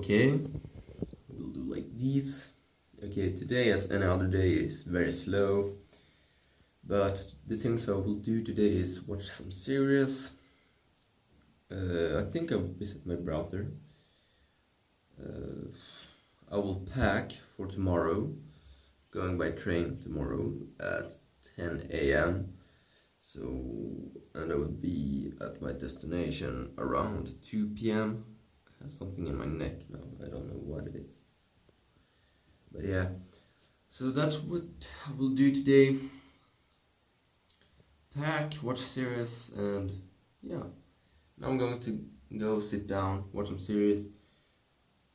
Okay, we'll do like this. Okay, today as any other day is very slow, but the things I will do today is watch some series. I think I'll visit my brother. I will pack for tomorrow, going by train tomorrow at 10 a.m. So, and I will be at my destination around 2 p.m. I have something in my neck now, I don't know what it is. But yeah, so that's what I will do today. Pack, watch series, and yeah. Now I'm going to go sit down, watch some series,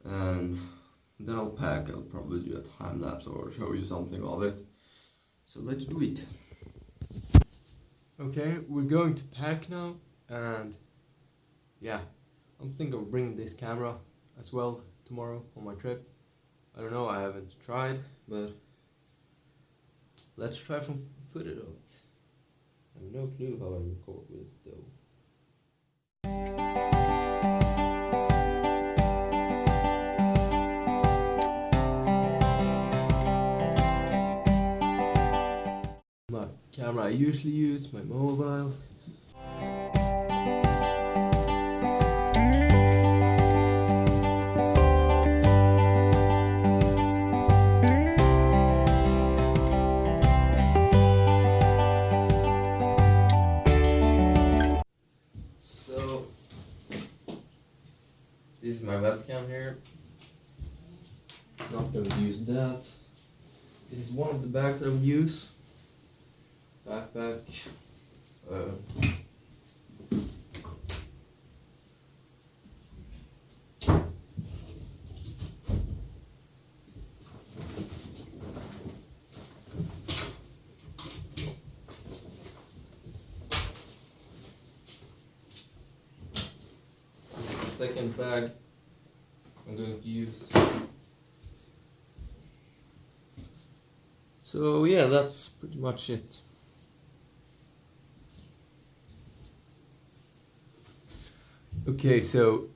and then I'll pack. I'll probably do a time lapse or show you something of it. So let's do it. Okay, we're going to pack now, and yeah, I'm thinking of bringing this camera as well tomorrow on my trip. I don't know, I haven't tried, but let's try some footage of it. I have no clue how I record with it though. My camera I usually use, my mobile. So this is my webcam here. Not going to use that. This is one of the bags I will use. Backpack. Second bag I'm going to use. So yeah, that's pretty much it. Okay, so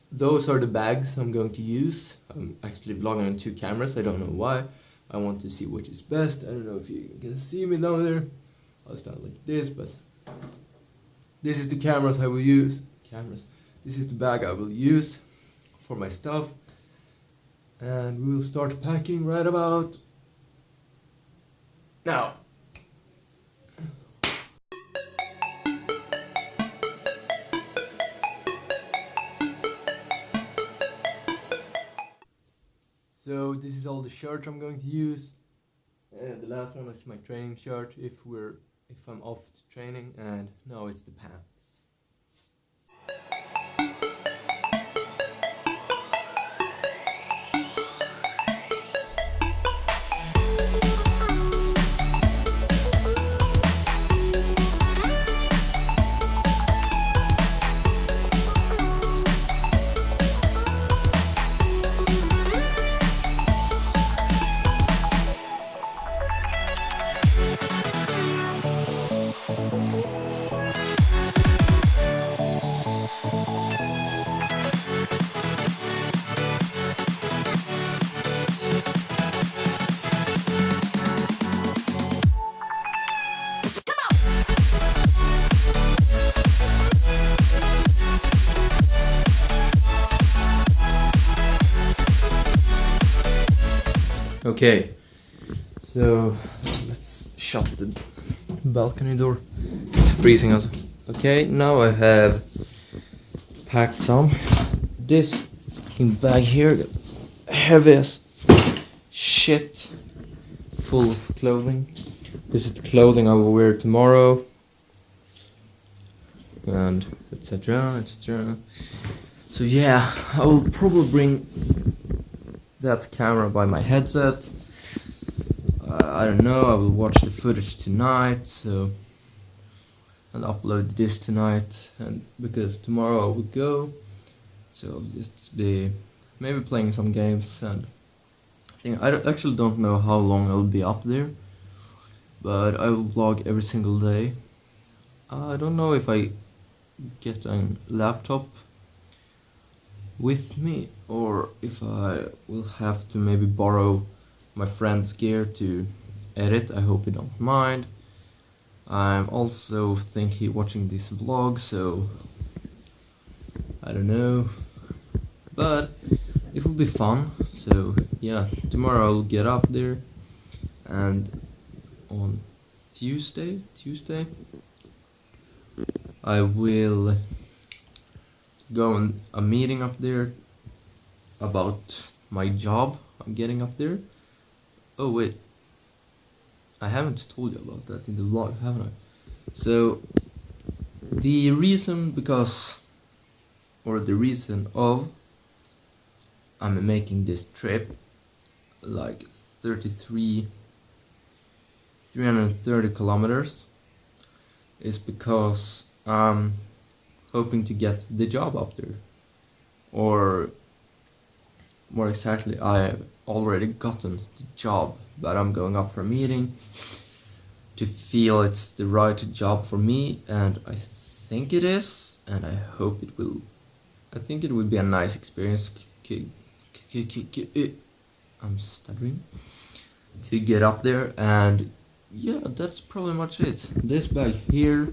those are the bags I'm going to use. I'm actually vlogging on 2 cameras, I don't know why. I want to see which is best. I don't know if you can see me down there. I'll stand like this, but this is the cameras I will use. This is the bag I will use for my stuff. And we will start packing right about now. So this is all the shirts I'm going to use. The last one is my training shirt if I'm off to training, and now it's the pants. Okay, so let's shut the balcony door. It's freezing out. Okay, now I have packed some. This fucking bag here, heavy as shit, full of clothing. This is the clothing I will wear tomorrow, and etc. etc. So yeah, I will probably bring that camera by my headset. I don't know, I will watch the footage tonight, and upload this tonight, and because tomorrow I will go, so I'll just be maybe playing some games, and I actually don't know how long I'll be up there, but I will vlog every single day. I don't know if I get a laptop. with me, or if I will have to maybe borrow my friend's gear to edit. I hope you don't mind. I'm also thinking watching this vlog, so I don't know, but it will be fun. So yeah, tomorrow I'll get up there, and on Tuesday I will go on a meeting up there about my job I'm getting up there. Oh wait, I haven't told you about that in the vlog, haven't I? So the reason of I'm making this trip, like 330 kilometers, is because I'm hoping to get the job up there. Or more exactly, I have already gotten the job, but I'm going up for a meeting to feel it's the right job for me, and I think it is, and I hope it will. I think it will be a nice experience. I'm stuttering. To get up there, and yeah, that's probably much it. This bag here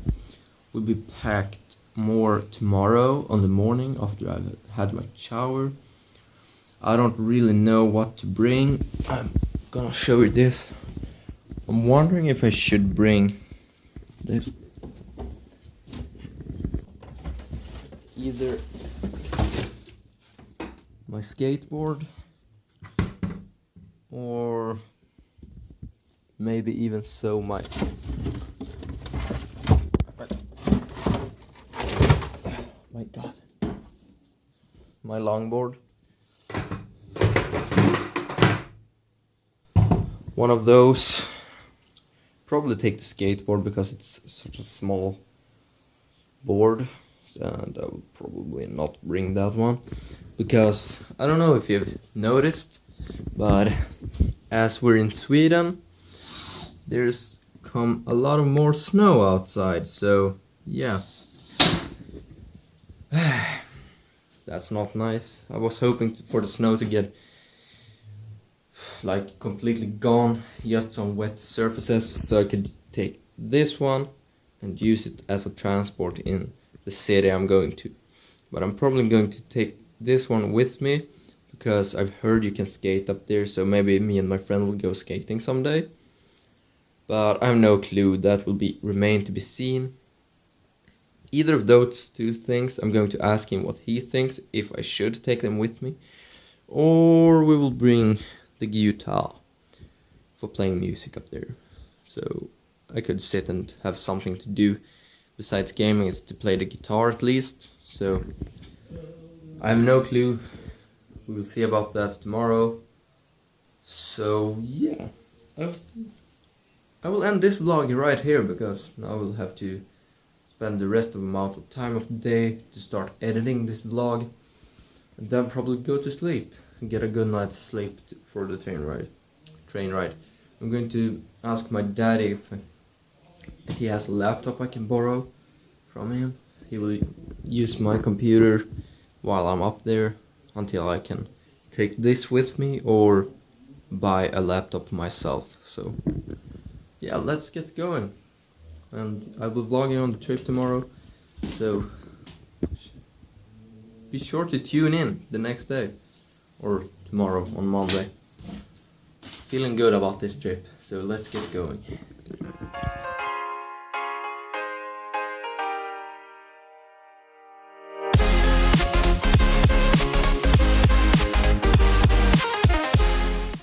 will be packed more tomorrow on the morning after I've had my shower. I don't really know what to bring. I'm gonna show you this. I'm wondering if I should bring this. Either my skateboard or maybe even so my god, my longboard. One of those. Probably take the skateboard because it's such a small board, and I will probably not bring that one because I don't know if you've noticed, but as we're in Sweden, there's come a lot of more snow outside, so yeah. That's not nice. I was hoping for the snow to get like completely gone, just some wet surfaces, so I could take this one and use it as a transport in the city I'm going to. But I'm probably going to take this one with me because I've heard you can skate up there, so maybe me and my friend will go skating someday. But I have no clue, that will remain to be seen. Either of those two things, I'm going to ask him what he thinks, if I should take them with me, or we will bring the guitar for playing music up there. So I could sit and have something to do besides gaming, is to play the guitar at least. So I have no clue. We will see about that tomorrow. So yeah, I will end this vlog right here because now I will have to spend the rest of the amount of time of the day to start editing this vlog, and then probably go to sleep and get a good night's sleep for the train ride. I'm going to ask my daddy if he has a laptop I can borrow from him. He will use my computer while I'm up there until I can take this with me or buy a laptop myself. So yeah, let's get going. And I will vlog you on the trip tomorrow, so be sure to tune in the next day or tomorrow on Monday. Feeling good about this trip, so let's get going.